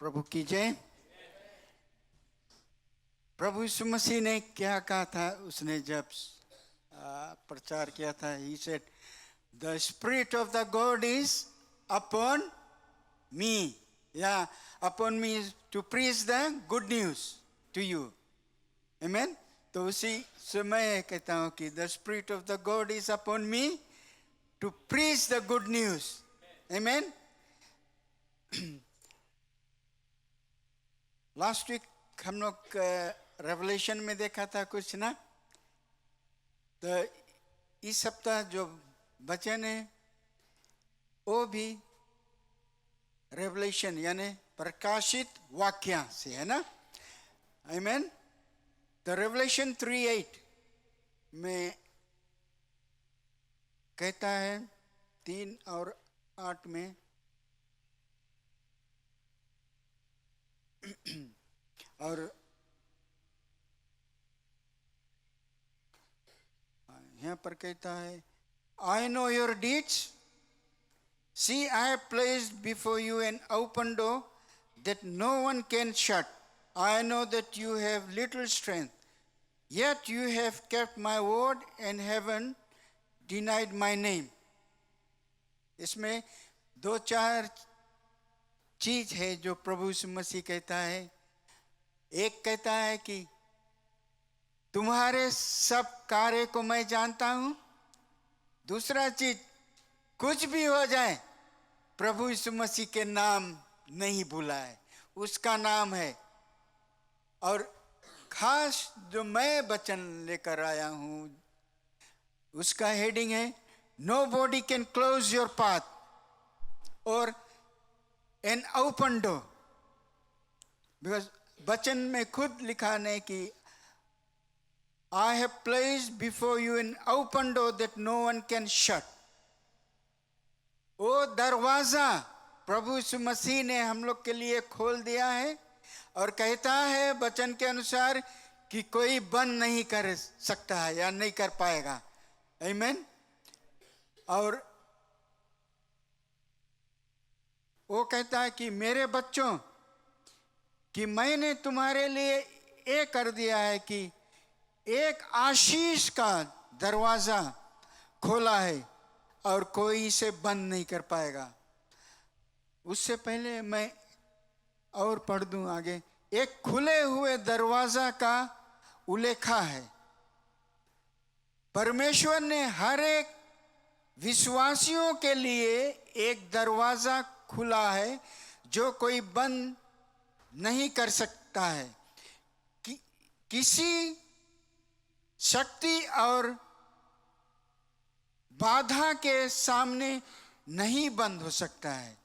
प्रभु की जय। प्रभु यीशु मसीह ने क्या कहा था, उसने जब प्रचार किया था, he said, the spirit of the God is upon me. Yeah, upon me to preach the good news to you. Amen. तो उसी समय कहता हूँ कि the spirit of the God is upon me to preach the good news. Amen. Last week हम लोग revelation में देखा था कुछ ना, तो इस सप्ताह जो वचन है वो भी रेवलेशन यानी प्रकाशित वाक्य से है ना। आमीन। तो रेवलेशन 3:8 में कहता है, 3 और 8 में, और यहाँ पर कहता है, I know your deeds. See, I have placed before you an open door that no one can shut. I know that you have little strength, yet you have kept my word and haven't denied my name. इसमें 2-4 चीज है जो प्रभु यीशु मसीह कहता है। एक कहता है कि तुम्हारे सब कार्य को मैं जानता हूं। दूसरा चीज, कुछ भी हो जाए प्रभु यीशु मसीह के नाम नहीं भूला है, उसका नाम है। और खास जो मैं वचन लेकर आया हूं उसका हेडिंग है, Nobody can close your path or an open door. Because वचन में खुद लिखा है कि I have placed before you an open door that no one can shut. वो दरवाजा प्रभु यीशु मसीह ने हम लोग के लिए खोल दिया है और कहता है वचन के अनुसार कि कोई बंद नहीं कर सकता है या नहीं कर पाएगा। आमीन। और वो कहता है कि मेरे बच्चों कि मैंने तुम्हारे लिए ये कर दिया है कि एक आशीष का दरवाजा खोला है और कोई इसे बंद नहीं कर पाएगा। उससे पहले मैं और पढ़ दूं आगे, एक खुले हुए दरवाजा का उल्लेखा है। परमेश्वर ने हर एक विश्वासियों के लिए एक दरवाजा खुला है जो कोई बंद नहीं कर सकता है। किसी शक्ति और बाधा के सामने नहीं बंद हो सकता है।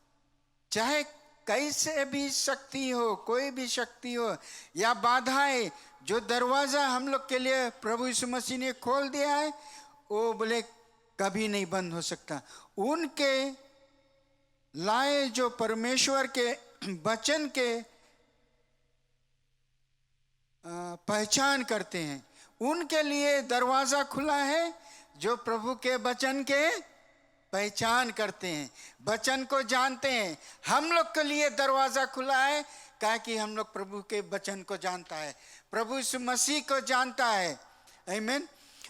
चाहे कैसे भी शक्ति हो, कोई भी शक्ति हो या बाधाएं, जो दरवाजा हम लोग के लिए प्रभु यीशु मसीह ने खोल दिया है वो बोले कभी नहीं बंद हो सकता। उनके लाए जो परमेश्वर के वचन के पहचान करते हैं उनके लिए दरवाजा खुला है। जो प्रभु के वचन के पहचान करते हैं, वचन को जानते हैं, हम लोग के लिए दरवाजा खुला है ताकि हम लोग प्रभु के वचन को जानता है, प्रभु यीशु मसीह को जानता है। आमीन।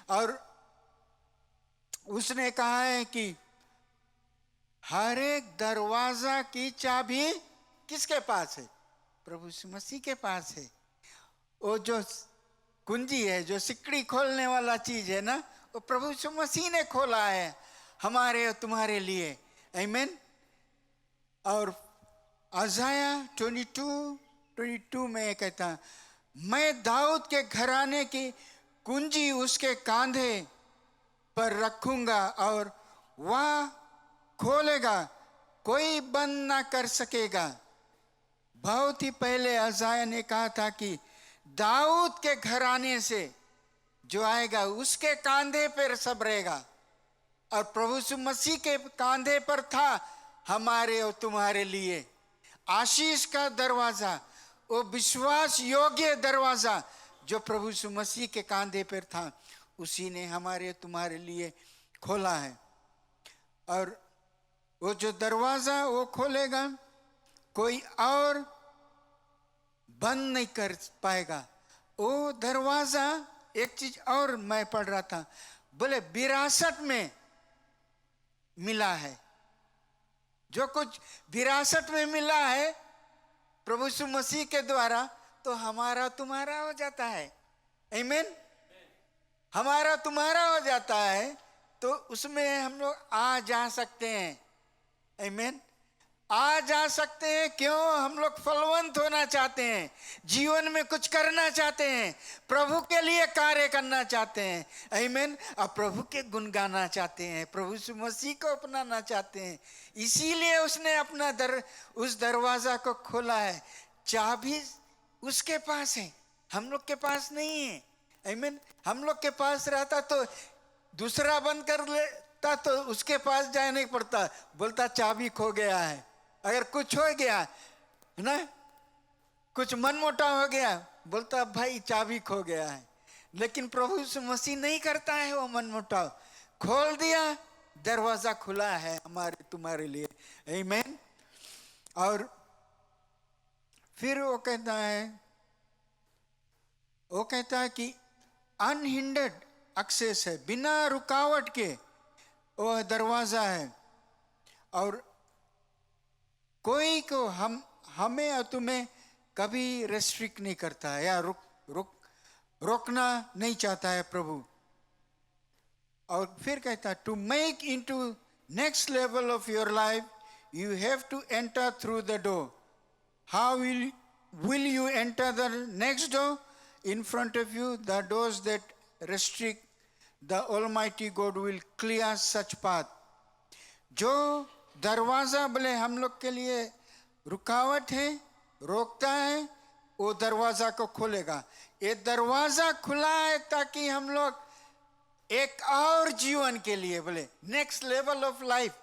और उसने कहा है कि हर एक दरवाजा की चाबी किसके पास है? प्रभु यीशु मसीह के पास है। वो जो कुंजी है, जो सिकड़ी खोलने वाला चीज है ना, वो प्रभु यीशु मसीह ने खोला है हमारे और तुम्हारे लिए। आमीन। और अज़ाया 22 में कहता, मैं दाऊद के घराने की कुंजी उसके कांधे पर रखूंगा और वह खोलेगा, कोई बंद ना कर सकेगा। बहुत ही पहले अज़ाया ने कहा था कि दाऊद के घराने से जो आएगा उसके कांधे पर सब रहेगा, और प्रभु यीशु मसीह के कांधे पर था हमारे और तुम्हारे लिए आशीष का दरवाजा, वो विश्वास योग्य दरवाजा जो प्रभु यीशु मसीह के कांधे पर था, उसी ने हमारे तुम्हारे लिए खोला है। और वो जो दरवाजा वो खोलेगा, कोई और बंद नहीं कर पाएगा। वो दरवाजा, एक चीज और मैं पढ़ रहा था, बोले विरासत में मिला है। जो कुछ विरासत में मिला है प्रभु यीशु मसीह के द्वारा, तो हमारा तुम्हारा हो जाता है। आमीन। हमारा तुम्हारा हो जाता है, तो उसमें हम लोग आ जा सकते हैं। आमीन। आ जा सकते हैं। क्यों? हम लोग फलवंत होना चाहते हैं, जीवन में कुछ करना चाहते हैं, प्रभु के लिए कार्य करना चाहते हैं। आमीन। अब प्रभु के गुण गाना चाहते हैं, प्रभु यीशु मसीह को अपनाना चाहते हैं। इसीलिए उसने अपना उस दरवाजा को खोला है। चाबी उसके पास है, हम लोग के पास नहीं है। आमीन। हम लोग के पास रहता तो दूसरा बंद कर लेता, तो उसके पास जाने नहीं पड़ता, बोलता चाबी खो गया है। अगर कुछ हो गया है ना, कुछ मनमुटाव हो गया, बोलता भाई चाबी खो गया है। लेकिन प्रभु यीशु मसीह नहीं करता है वो मनमुटाव। खोल दिया, दरवाजा खुला है हमारे तुम्हारे लिए। आमीन। और फिर वो कहता है कि अनहिंडर्ड एक्सेस है, बिना रुकावट के वो दरवाजा है। और कोई को हमें और तुम्हें कभी रेस्ट्रिक्ट नहीं करता है या रोकना नहीं चाहता है प्रभु। और फिर कहता है, to make into next level of your life you have to enter through the door. How will you enter the next door? In front of you, the doors that restrict, the Almighty God will clear such path. जो दरवाजा बोले हम लोग के लिए रुकावट है, रोकता है, वो दरवाजा को खोलेगा। ये दरवाजा खुला है ताकि हम लोग एक और जीवन के लिए, बोले नेक्स्ट लेवल ऑफ लाइफ,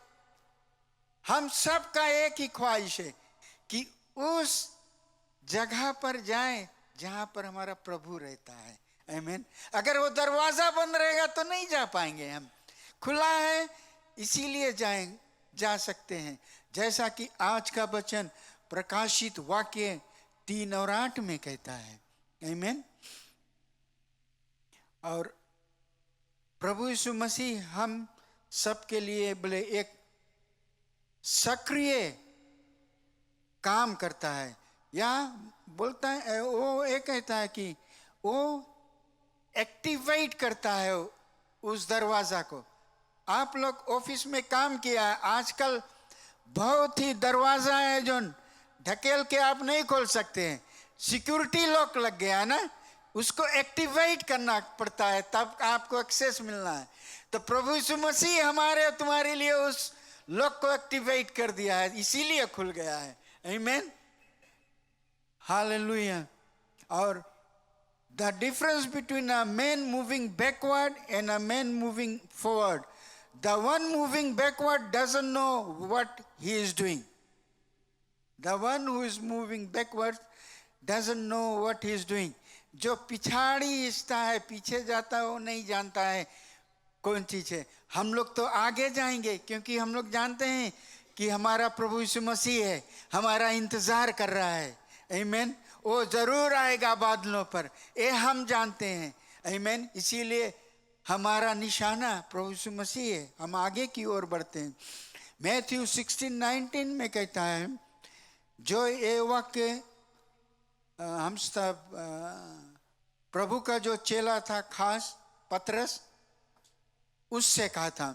हम सब का एक ही ख्वाहिश है कि उस जगह पर जाएं जहां पर हमारा प्रभु रहता है। आमीन। अगर वो दरवाजा बंद रहेगा तो नहीं जा पाएंगे हम। खुला है इसीलिए जा सकते हैं। जैसा कि आज का वचन प्रकाशित वाक्य 3 और 8 में कहता है। आमीन। और प्रभु यीशु मसीह हम सबके लिए बोले एक सक्रिय काम करता है, या बोलता है, वो एक कहता है कि वो एक्टिवेट करता है उस दरवाजा को। आप लोग ऑफिस में काम किया है, आजकल बहुत ही दरवाजा है जो ढकेल के आप नहीं खोल सकते हैं, सिक्योरिटी लॉक लग गया है ना, उसको एक्टिवेट करना पड़ता है तब आपको एक्सेस मिलना है। तो प्रभु यीशु मसीह हमारे तुम्हारे लिए उस लॉक को एक्टिवेट कर दिया है, इसीलिए खुल गया है। आमीन। हालेलुया। और the difference between a man moving backward and a man moving forward, the one moving backward doesn't know what he is doing. The one who is moving backward doesn't know what he is doing. जो पिछाड़ी हिस्सा है, पीछे जाता है, वो नहीं जानता है कौन चीज है। हम लोग तो आगे जाएंगे क्योंकि हम लोग जानते हैं कि हमारा प्रभु यीशु मसीह है, हमारा इंतजार कर रहा है। आमीन। वो जरूर आएगा बादलों पर, ये हम जानते हैं। आमीन। इसीलिए हमारा निशाना प्रभु यीशु मसीह है, हम आगे की ओर बढ़ते हैं। मैथ्यू 16:19 में कहता है, जो ये वाक्य हम सब प्रभु का जो चेला था खास पतरस, उससे कहा था,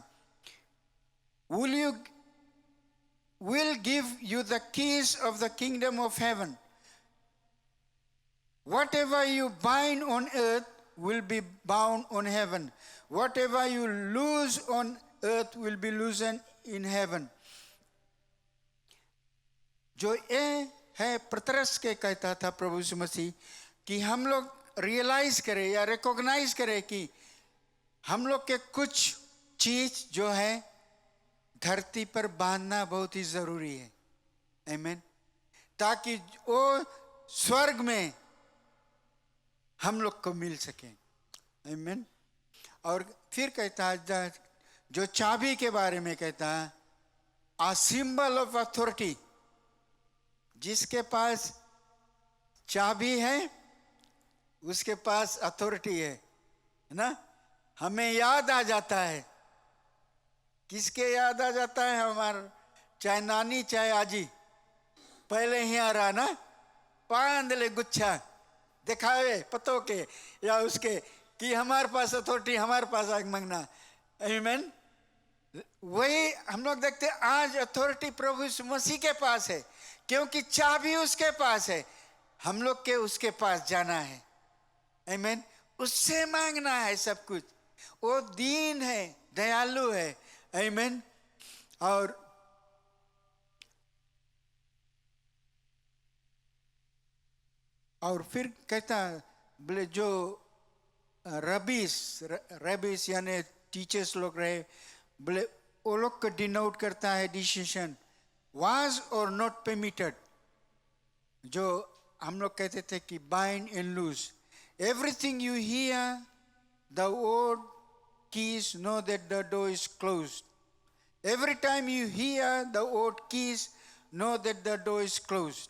will give you the keys of the kingdom of heaven. Whatever you bind on earth will be bound on heaven. Whatever you loose on earth will be loosened in heaven. जो ये है पतरस के कहता था प्रभु यीशु मसीह कि हम लोग रियलाइज करें या रिकॉग्नाइज करें कि हम लोग के कुछ चीज जो है धरती पर बांधना बहुत ही जरूरी है। आमीन। ताकि वो स्वर्ग में हम लोग को मिल सके। आमीन। और फिर कहता है, जो चाबी के बारे में कहता है, आ सिंबल ऑफ अथॉरिटी, जिसके पास चाबी है, उसके पास अथॉरिटी है ना। हमें याद आ जाता है, किसके याद आ जाता है? हमारा चाहे नानी चाहे आजी, पहले ही आ रहा ना, पांदले गुच्छा दिखावे पतों के या उसके कि हमारे पास अथॉरिटी, हमारे पास आग मांगना। आमीन। वही हम लोग देखते आज अथॉरिटी प्रभु यीशु मसीह के पास है, क्योंकि चाबी उसके पास है। हम लोग के उसके पास जाना है। आमीन। उससे मांगना है सब कुछ। वो दीन है, दयालु है। आमीन। और फिर कहता बोले जो रबीस यानी टीचर्स लोग रहे, बोले वो लोग को डिनोट करता है डिसीजन वाज और नॉट परमिटेड। जो हम लोग कहते थे कि bind and loose, everything you hear the word keys, know that the door is closed. Every time you hear the word keys, know that the door is closed.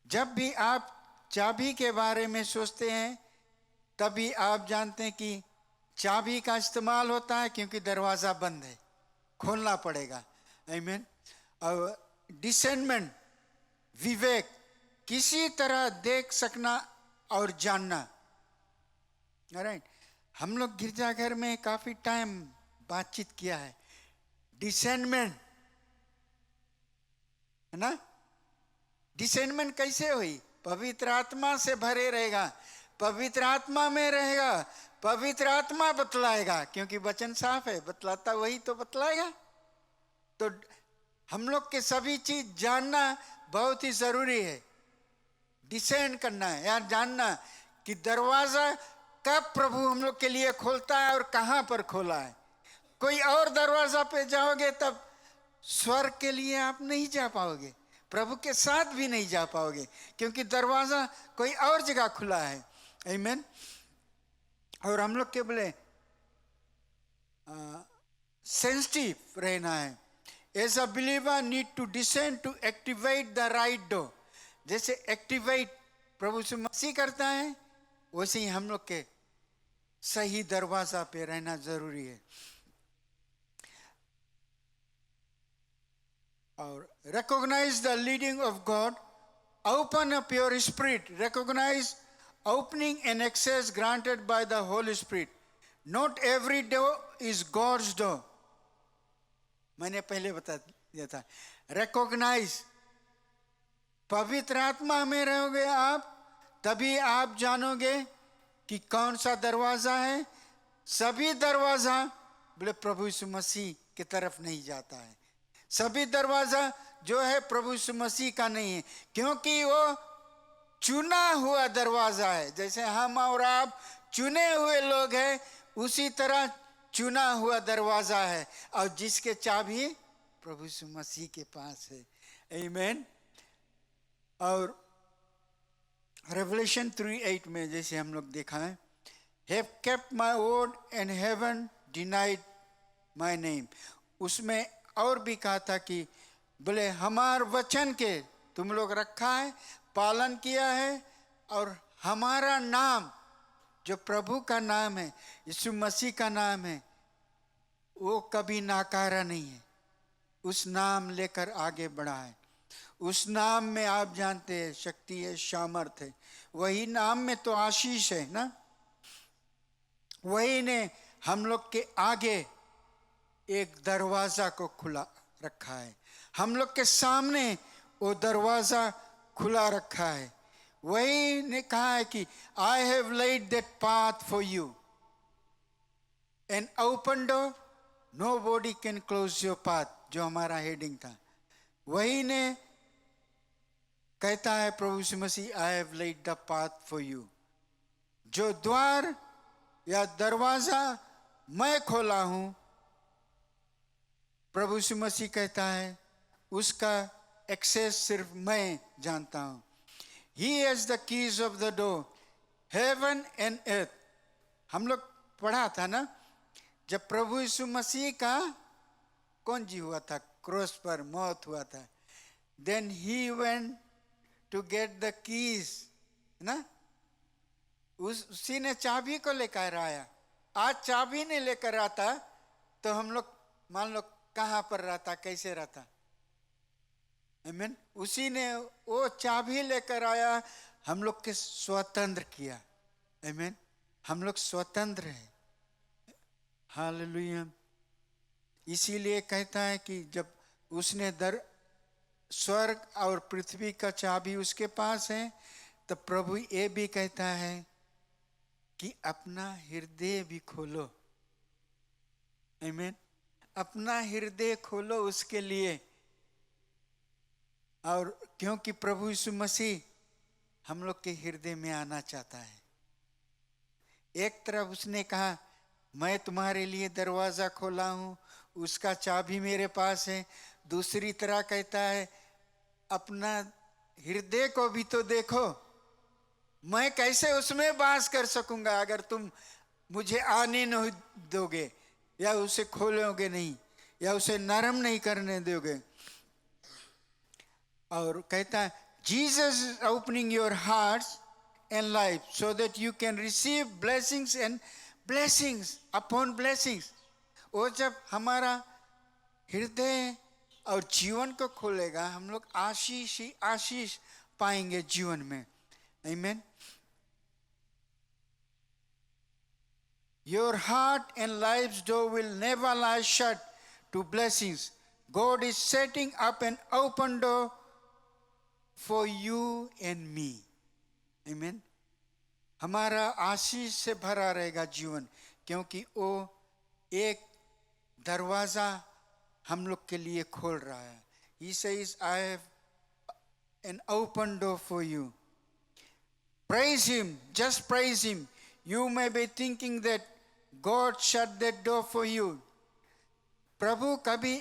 जब भी आप चाबी के बारे में सोचते हैं, तभी आप जानते हैं कि चाबी का इस्तेमाल होता है, क्योंकि दरवाजा बंद है, खोलना पड़ेगा। आमीन। और डिसेंटमेंट, विवेक, किसी तरह देख सकना और जानना। राइट। हम लोग गिरजाघर में काफी टाइम बातचीत किया है। डिसेंटमेंट है ना। डिसेंटमेंट कैसे हुई? पवित्र आत्मा से भरे रहेगा, पवित्र आत्मा में रहेगा, पवित्र आत्मा बतलाएगा, क्योंकि वचन साफ है, बतलाता वही तो बतलाएगा। तो हम लोग के सभी चीज जानना बहुत ही जरूरी है। डिसेंट करना है या जानना कि दरवाजा कब प्रभु हम लोग के लिए खोलता है और कहां पर खोला है। कोई और दरवाजा पे जाओगे तब स्वर्ग के लिए आप नहीं जा पाओगे, प्रभु के साथ भी नहीं जा पाओगे, क्योंकि दरवाजा कोई और जगह खुला है। आमीन। और हम लोग के बोले सेंसिटिव रहना है। As a believer need to descend to activate the right door. जैसे एक्टिवेट प्रभु यीशु मसीह करता है, वैसे ही हम लोग के सही दरवाजा पे रहना जरूरी है। और recognize the leading of God, open up your spirit, recognize opening and access granted by the Holy Spirit. Not every door is God's door. मैंने पहले बता दिया था। recognize, पवित्र आत्मा में रहोगे आप, तभी आप जानोगे कि कौन सा दरवाजा है। सभी दरवाजा बोले प्रभु यीशु मसीह की तरफ नहीं जाता है। सभी दरवाजा जो है प्रभु यीशु मसीह का नहीं है, क्योंकि वो चुना हुआ दरवाजा है। जैसे हम और आप चुने हुए लोग हैं, उसी तरह चुना हुआ दरवाजा है, और जिसके चाबी प्रभु यीशु मसीह के पास है। आमीन। और रेवलेशन 3:8 में जैसे हम लोग देखा है, have kept my word and haven't denied my name। उसमें और भी कहा था कि बोले हमार वचन के तुम लोग रखा है, पालन किया है, और हमारा नाम जो प्रभु का नाम है, यीशु मसीह का नाम है, वो कभी नाकारा नहीं है। उस नाम लेकर आगे बढ़ा है। उस नाम में आप जानते हैं शक्ति है, सामर्थ है। वही नाम में तो आशीष है ना। वही ने हम लोग के आगे एक दरवाजा को खुला रखा है। हम लोग के सामने वो दरवाजा खुला रखा है। वही ने कहा है कि I have led that path for you, an open door, nobody can close your path, जो हमारा हेडिंग था। वही ने कहता है प्रभु यीशु Masih, I have led the path for you. जो द्वार या दरवाजा मैं खोला हूं, प्रभु यीशु मसीह कहता है, उसका एक्सेस सिर्फ मैं जानता हूं। He has the keys of the door, heaven and earth। हम लोग पढ़ा था ना, जब प्रभु यीशु मसीह का कौन जी हुआ था, क्रॉस पर मौत हुआ था। Then he went to get the keys, ना, उसी ने चाबी को लेकर आया। आज चाबी नहीं लेकर आता तो हम लोग मान लो कहाँ पर रहता, कैसे रहता। आमीन। उसी ने वो चाबी लेकर आया, हम लोग के स्वतंत्र किया। आमीन। हम लोग स्वतंत्र हैं। हालेलुया। इसीलिए कहता है कि जब उसने स्वर्ग और पृथ्वी का चाबी उसके पास है, तो प्रभु ये भी कहता है कि अपना हृदय भी खोलो। आमीन। अपना हृदय खोलो उसके लिए। और क्योंकि प्रभु यीशु मसीह हम लोग के हृदय में आना चाहता है। एक तरफ उसने कहा मैं तुम्हारे लिए दरवाजा खोला हूं, उसका चाबी मेरे पास है। दूसरी तरह कहता है अपना हृदय को भी तो देखो, मैं कैसे उसमें वास कर सकूंगा अगर तुम मुझे आने नहीं दोगे, या उसे खोलोगे नहीं, या उसे नरम नहीं करने दोगे। और कहता है Jesus is opening your hearts and life so that you can receive blessings and blessings upon blessings. वो जब हमारा हृदय और जीवन को खोलेगा, हम लोग आशीष ही आशीष पाएंगे जीवन में। आमीन। Your heart and life's door will never lie shut to blessings. God is setting up an open door for you and me. Amen. हमारा आशीष से भरा रहेगा जीवन, क्योंकि वो एक दरवाजा हम लोग के लिए खोल रहा है। He says, I have an open door for you. Praise Him, just praise Him. You may be thinking that God shut that door for you. प्रभु कभी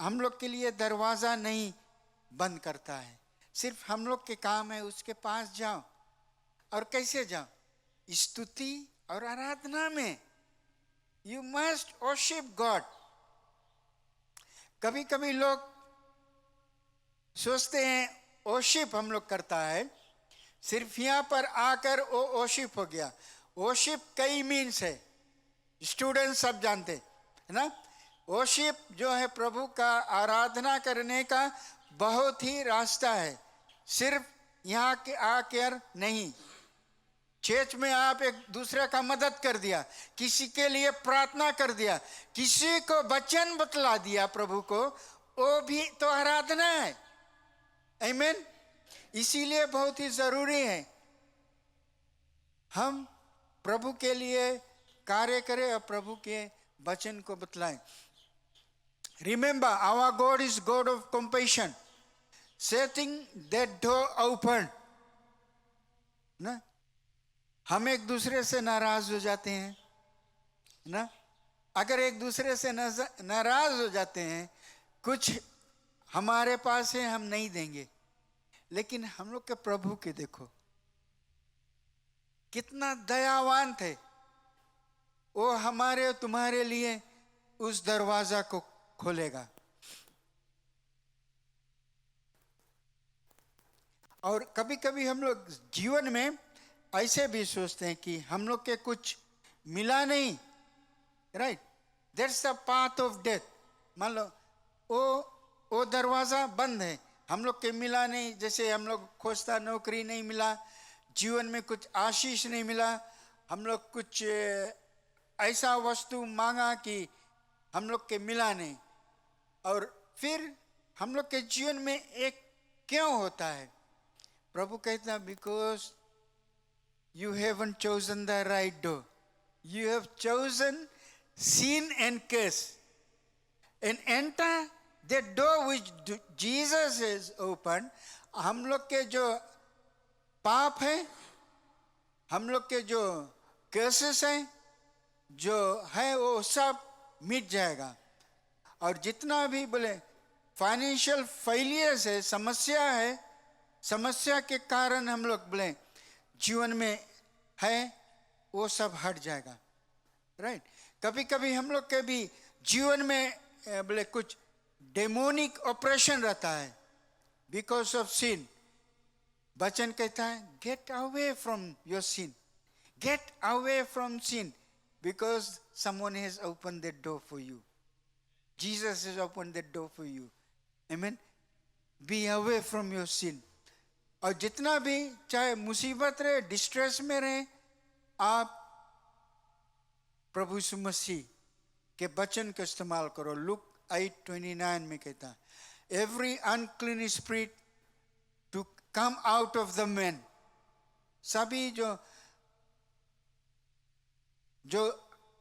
हम लोग के लिए दरवाजा नहीं बंद करता है। सिर्फ हम लोग के काम है उसके पास जाओ। और कैसे जाओ? स्तुति और आराधना में। You must worship God. कभी कभी लोग सोचते हैं worship हम लोग करता है, सिर्फ यहाँ पर आकर वो worship हो गया। worship कई मीन्स है, स्टूडेंट सब जानते है ना। worship जो है प्रभु का आराधना करने का बहुत ही रास्ता है। सिर्फ यहाँ के आकर नहीं, चर्च में आप एक दूसरे का मदद कर दिया, किसी के लिए प्रार्थना कर दिया, किसी को वचन बतला दिया प्रभु को, वो भी तो आराधना है। आमीन। इसीलिए बहुत ही जरूरी है हम प्रभु के लिए कार्य करें और प्रभु के वचन को बतलाएं। Remember, our God is God of compassion, setting that door open. ना, हम एक दूसरे से नाराज हो जाते हैं ना। अगर एक दूसरे से नाराज हो जाते हैं, कुछ हमारे पास है हम नहीं देंगे, लेकिन हम लोग के प्रभु के देखो कितना दयावान थे। वो हमारे तुम्हारे लिए उस दरवाजा को खोलेगा। और कभी कभी हम लोग जीवन में ऐसे भी सोचते हैं कि हम लोग के कुछ मिला नहीं, right, that's the path of death. मान लो वो दरवाजा बंद है, हम लोग के मिला नहीं। जैसे हम लोग खोजता, नौकरी नहीं मिला, जीवन में कुछ आशीष नहीं मिला, हम लोग कुछ ऐसा वस्तु मांगा कि हम लोग के मिला नहीं, और फिर हम लोग के जीवन में एक क्यों होता है? प्रभु कहता है because you haven't chosen the right door. You have chosen sin and curse. And enter the door which Jesus has opened. हम लोग के जो पाप है, हम लोग के जो curses हैं, जो है वो सब मिट जाएगा। और जितना भी बोले फाइनेंशियल फेलियर्स है, समस्या है, समस्या के कारण हम लोग बोले जीवन में है, वो सब हट जाएगा, राइट। कभी कभी हम लोग के भी जीवन में बोले कुछ डेमोनिक ऑपरेशन रहता है बिकॉज ऑफ सिन। वचन कहता है get away from your sin, get away from sin, because someone has open that door for you, Jesus has open that door for you, आमीन। Be away from your sin. और जितना भी चाहे मुसीबत रहे, डिस्ट्रेस में रहे, आप प्रभु यीशु मसीह के वचन का इस्तेमाल करो। लुक 8:29 में कहता है every unclean spirit to come out of the man, सभी जो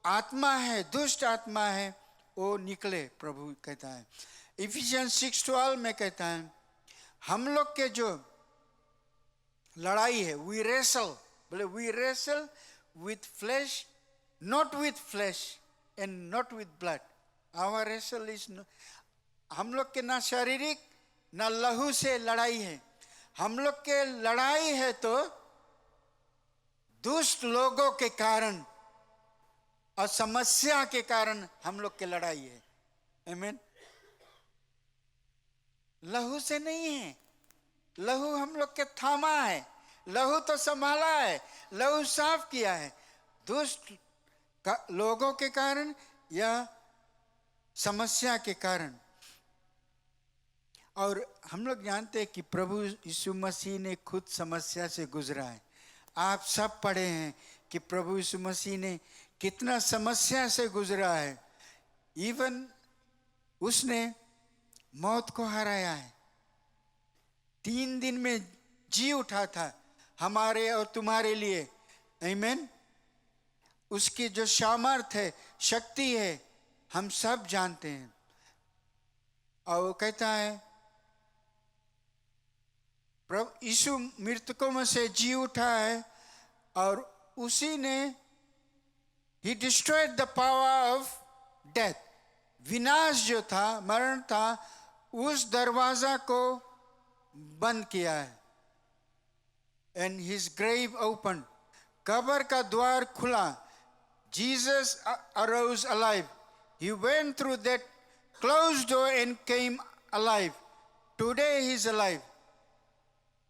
आत्मा है, दुष्ट आत्मा है, वो निकले, प्रभु कहता है। इफिशियंस 6:12 में कहता है हम लोग के जो लड़ाई है, वी रेसल, बोले we wrestle with flesh, not with flesh and not with blood. Our wrestle is, हम लोग के ना शारीरिक ना लहू से लड़ाई है, हम लोग के लड़ाई है तो दुष्ट लोगों के कारण और समस्या के कारण हम लोग के लड़ाई है, आमीन। लहू से नहीं है, लहू हम लोग के थामा है, लहू तो संभाला है, लहू साफ किया है। दुष्ट लोगों के कारण या समस्या के कारण। और हम लोग जानते हैं कि प्रभु यीशु मसीह ने खुद समस्या से गुजरा है। आप सब पढ़े हैं कि प्रभु यीशु मसीह ने कितना समस्या से गुजरा है। इवन उसने मौत को हराया है, 3 दिन में जी उठा था हमारे और तुम्हारे लिए, आमीन। उसकी जो सामर्थ्य है, शक्ति है, हम सब जानते हैं। और वो कहता है प्रभु यीशु मृतकों में से जी उठा है और उसी ने ही destroyed the power of death, विनाश जो था, मरण था, उस दरवाजा को बंद किया है। एंड हिज ग्रेव ओपन, कब्र का द्वार खुला। Jesus arose alive, he went through that closed door and came alive. Today he is alive.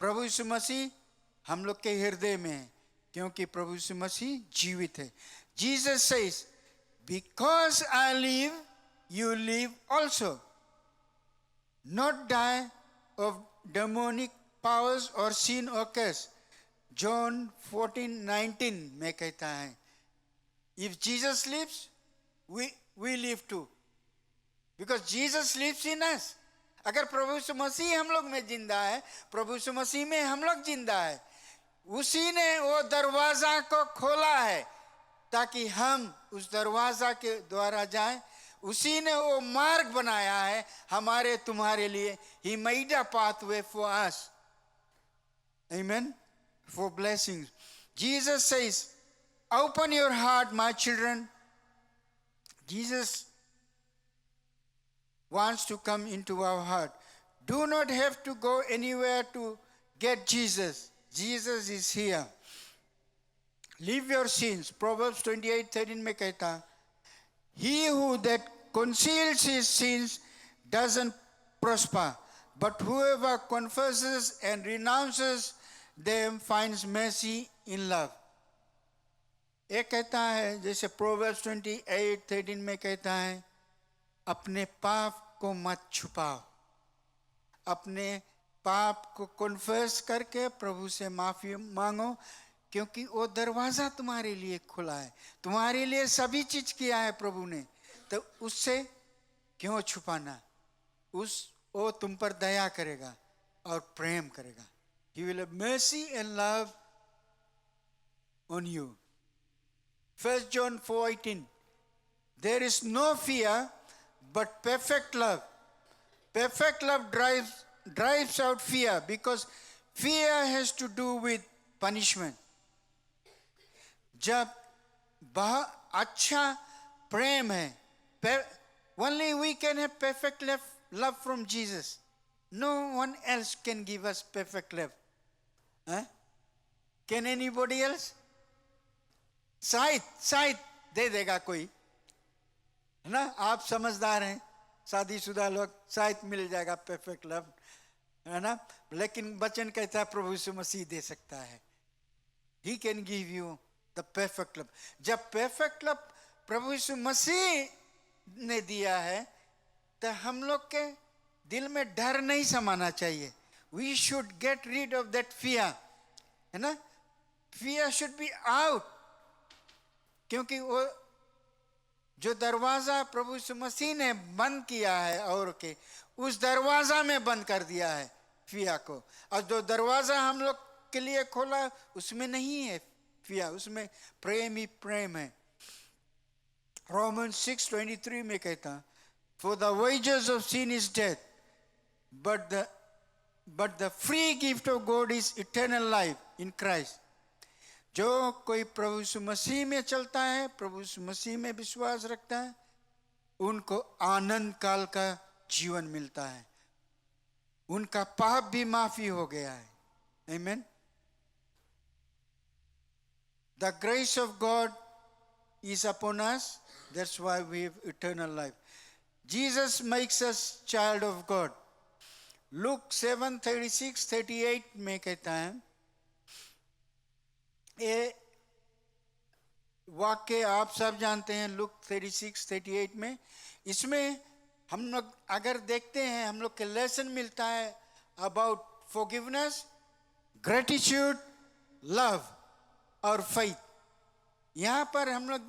प्रभु यीशु मसीह हम लोग के हृदय में है, क्योंकि प्रभु यीशु मसीह जीवित है। Jesus says because I live you live also, not die of demonic powers or sin or curse. John 14:19 में कहता है if Jesus lives, we live too, because Jesus lives in us. अगर प्रभु यीशु मसीह हम लोग में जिंदा है, प्रभु यीशु मसीह में हम लोग जिंदा है, उसी ने वो दरवाजा को खोला है ताकि हम उस दरवाजा के द्वारा जाएं। उसी ने वो मार्ग बनाया है हमारे तुम्हारे लिए। He made a pathway for us, amen, for blessings. Jesus says, open your heart, my children. Jesus wants to come into our heart. Do not have to go anywhere to get Jesus. Jesus is here. Leave your sins. Proverbs 28:13 में कहता, he who that conceals his sins doesn't prosper, but whoever confesses and renounces them finds mercy in love. एक कहता है जैसे Proverbs 28:13 में कहता है, अपने पाप को मत छुपाओ, अपने पाप को कन्फेस करके प्रभु से माफी मांगो, क्योंकि वो दरवाजा तुम्हारे लिए खुला है, तुम्हारे लिए सभी चीज किया है प्रभु ने, तो उससे क्यों छुपाना। वो तुम पर दया करेगा और प्रेम करेगा। He will have mercy and love on you. 1 John 4:18, there is no fear but perfect love. Perfect love drives out fear, because fear has to do with punishment. जब बहुत अच्छा प्रेम है, only we can have perfect love from Jesus. No one else can give us perfect love. Can anybody else? शायद दे देगा कोई, है ना। आप समझदार हैं, शादीशुदा लोग, शायद मिल जाएगा perfect love, है ना, लेकिन वचन कहता है प्रभु यीशु मसीह दे सकता है। He can give you the perfect love। जब perfect love प्रभु यीशु मसीह ने दिया है तो हम लोग के दिल में डर नहीं समाना चाहिए। We should get rid of that fear, है ना, fear should be out। क्योंकि वो जो दरवाजा प्रभु यीशु मसीह ने बंद किया है और के उस दरवाजा में बंद कर दिया है फिया को, और जो दरवाजा हम लोग के लिए खोला उसमें नहीं है फिया, उसमें प्रेम ही प्रेम है। रोमन 6:23 में कहता, for the wages of sin is death, but the free gift of God is eternal life in Christ। जो कोई प्रभु यीशु मसीह में चलता है, प्रभु यीशु मसीह में विश्वास रखता है, उनको आनंद काल का जीवन मिलता है, उनका पाप भी माफी हो गया है। Amen। The grace of God is upon us, that's why we have eternal life। Jesus makes us child of God। Luke 7:36-38 में कहता है, ये वाक्य आप सब जानते हैं, लुक 36:38 में। इसमें हम लोग अगर देखते हैं, हम लोग के लेसन मिलता है अबाउट फॉरगिवनेस, ग्रेटिट्यूड, लव और फेथ। यहाँ पर हम लोग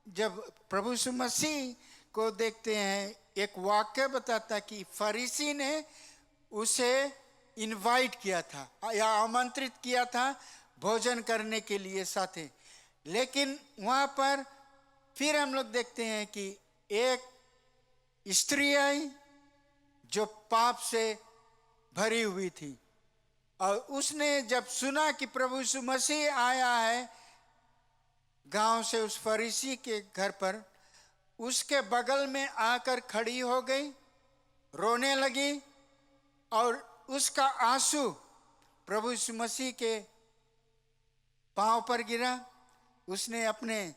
जब प्रभु यीशु मसीह को देखते हैं, एक वाक्य बताता कि फरीसी ने उसे इनवाइट किया था या आमंत्रित किया था भोजन करने के लिए साथे, लेकिन वहाँ पर फिर हम लोग देखते हैं कि एक स्त्री आई जो पाप से भरी हुई थी, और उसने जब सुना कि प्रभु यीशु मसीह आया है गांव से उस फरीसी के घर पर, उसके बगल में आकर खड़ी हो गई, रोने लगी, और उसका आंसू प्रभु यीशु मसीह के पांव पर गिरा। उसने अपने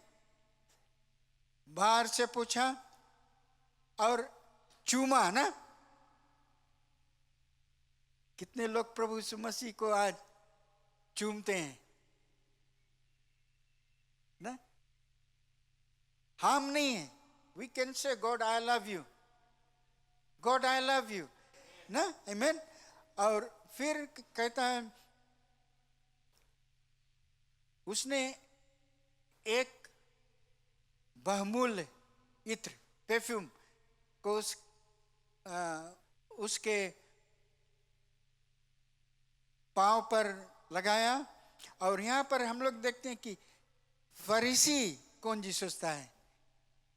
बाहर से पूछा और चूमा ना। कितने लोग प्रभु यीशु मसीह को आज चूमते हैं ना, हार्म नहीं है। We can say God I love you, God I love you ना, आमीन। और फिर कहता है उसने एक बहुमूल्य इत्र परफ्यूम को उसके पांव पर लगाया। और यहाँ पर हम लोग देखते हैं कि फरीसी कौन जी सोचता है,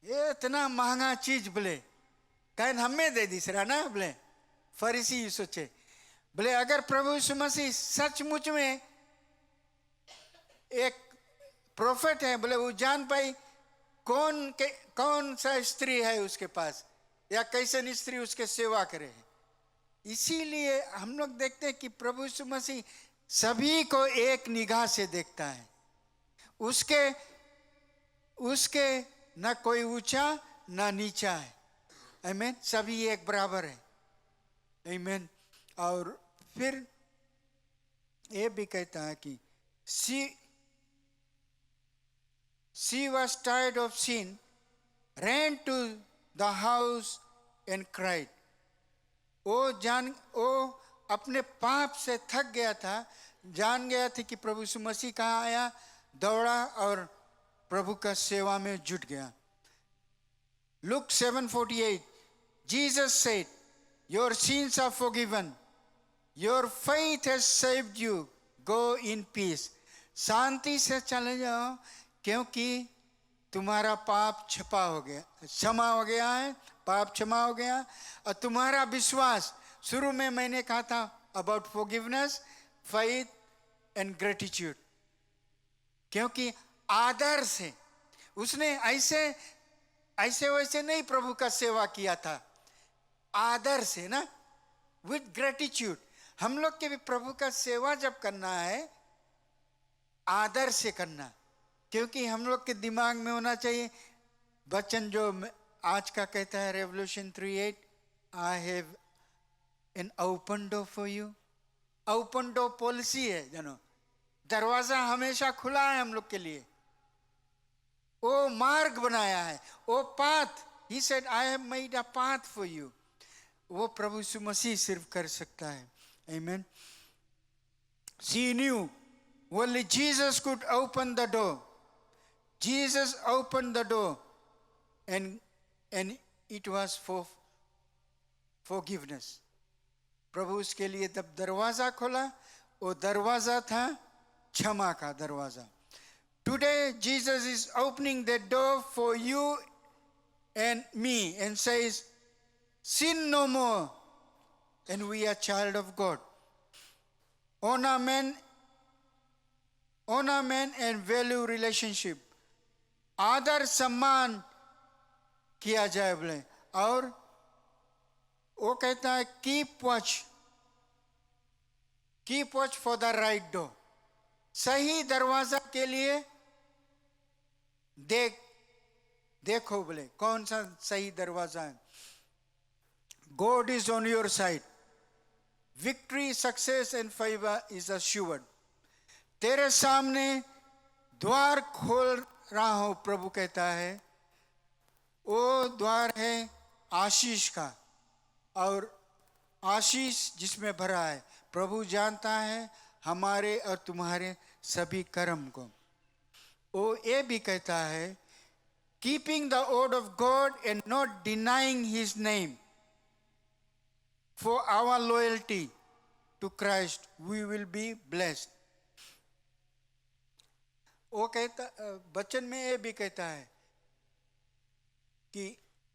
ये इतना महंगा चीज बोले कहीं हमें दे दी सरा ना, बोले फरीसी सोचे, बोले अगर प्रभु यीशु मसीह सचमुच में एक प्रोफेट है, बोले वो जान पाई कौन सा स्त्री है उसके पास या कैसे स्त्री उसके सेवा करे। इसीलिए हम लोग देखते हैं कि प्रभु यीशु मसीह सभी को एक निगाह से देखता है, उसके न कोई ऊंचा न नीचा है, आमीन, सभी एक बराबर है, आमीन। और फिर ये भी कहता है कि she was tired of sin, ran to the house and cried। वो अपने पाप से थक गया था, जान गया था कि प्रभु यीशु मसीह कहाँ आया, दौड़ा और प्रभु का सेवा में जुट गया। Luke 7:48 Jesus said, your sins are forgiven, your faith has saved you, go in peace। शांति से चले जाओ क्योंकि तुम्हारा पाप क्षमा हो गया है, पाप क्षमा हो गया। और तुम्हारा विश्वास, शुरू में मैंने कहा था about forgiveness, faith and gratitude, क्योंकि आदर से उसने ऐसे वैसे नहीं प्रभु का सेवा किया था, आदर से ना, विद ग्रेटिट्यूड। हम लोग के भी प्रभु का सेवा जब करना है आदर से करना, क्योंकि हम लोग के दिमाग में होना चाहिए वचन जो आज का कहता है revolution 3:8, I have an open door for you. Open door policy है जानो, दरवाजा हमेशा खुला है हम लोग के लिए. वो मार्ग बनाया है, वो path. He said, I have made a path for you. वो प्रभु यीशु मसीह सिर्फ कर सकता है. Amen. She knew only Jesus could open the door. Jesus opened the door, and it was for forgiveness. प्रभु उसके लिए तब दरवाजा खोला, वो दरवाजा था क्षमा का दरवाजा. Today Jesus is opening the door for you and me and says, sin no more, and we are child of God. Honor men and value relationship. आदर सम्मान किया जाए बोले. और वो कहता है keep watch for the right door. सही दरवाजा के लिए देखो बोले कौन सा सही दरवाजा है. God is on your side. Victory, success and favor is assured. तेरे सामने द्वार खोल रहा हो, प्रभु कहता है. वो द्वार है आशीष का, और आशीष जिसमें भरा है. प्रभु जानता है हमारे और तुम्हारे सभी कर्म को. वो ये भी कहता है, keeping the word of God and not denying his name. For our loyalty to Christ, we will be blessed. वो कहता, वचन में ये भी कहता है कि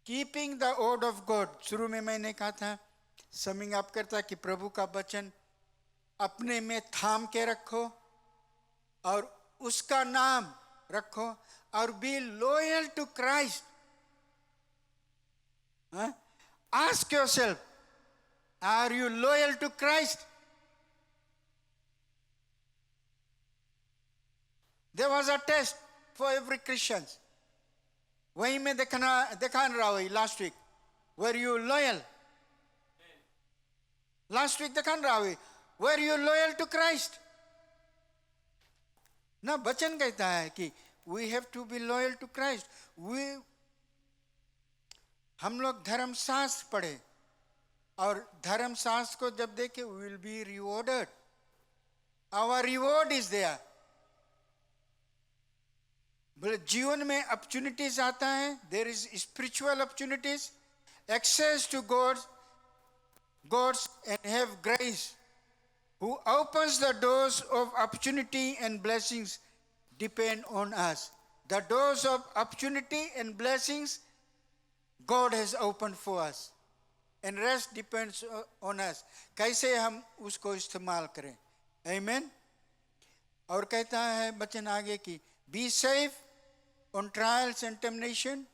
keeping the word of God. शुरू में मैंने कहा था, समिंग अप करता कि प्रभु का वचन अपने में थाम के रखो और उसका नाम रखो और be loyal to Christ. Ask yourself, are you loyal to Christ? There was a test for every Christian. वही में दिखा रहा हुई last week. Were you loyal? Last week दिखा रहा हुई. Were you loyal to Christ? ना वचन कहता है कि we have to be loyal to Christ. हम लोग धर्मशास्त्र पढ़े और धर्मशास्त्र को जब देखे we will be rewarded. Our reward is there. बोले जीवन में अपॉर्चुनिटीज आता है. There is spiritual opportunities, access to God's and have grace, who opens the doors of opportunity and blessings depend on us. The doors of opportunity and blessings God has open for us and rest depends on us. कैसे हम उसको इस्तेमाल करें. आमीन. और कहता है वचन आगे की, be safe on trials and temptation,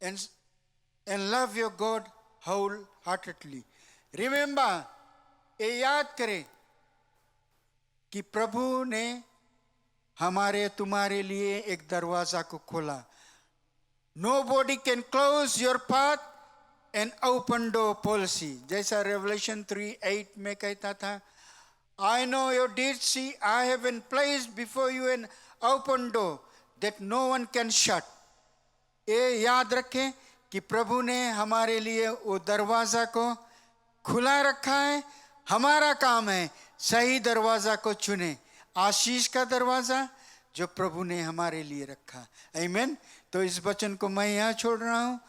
and love your God wholeheartedly. Remember, ये याद करें कि प्रभु ने हमारे तुम्हारे लिए एक दरवाजा को खोला. Nobody can close your path and open door policy. जैसा Revelation 3:8 में कहता था, I know your deeds, see, I have placed before you an open door that no one can shut. ये याद रखें कि प्रभु ने हमारे लिए वो दरवाजा को खुला रखा है. हमारा काम है सही दरवाजा को चुने, आशीष का दरवाजा जो प्रभु ने हमारे लिए रखा. आमीन. तो इस वचन को मैं यहाँ छोड़ रहा हूँ.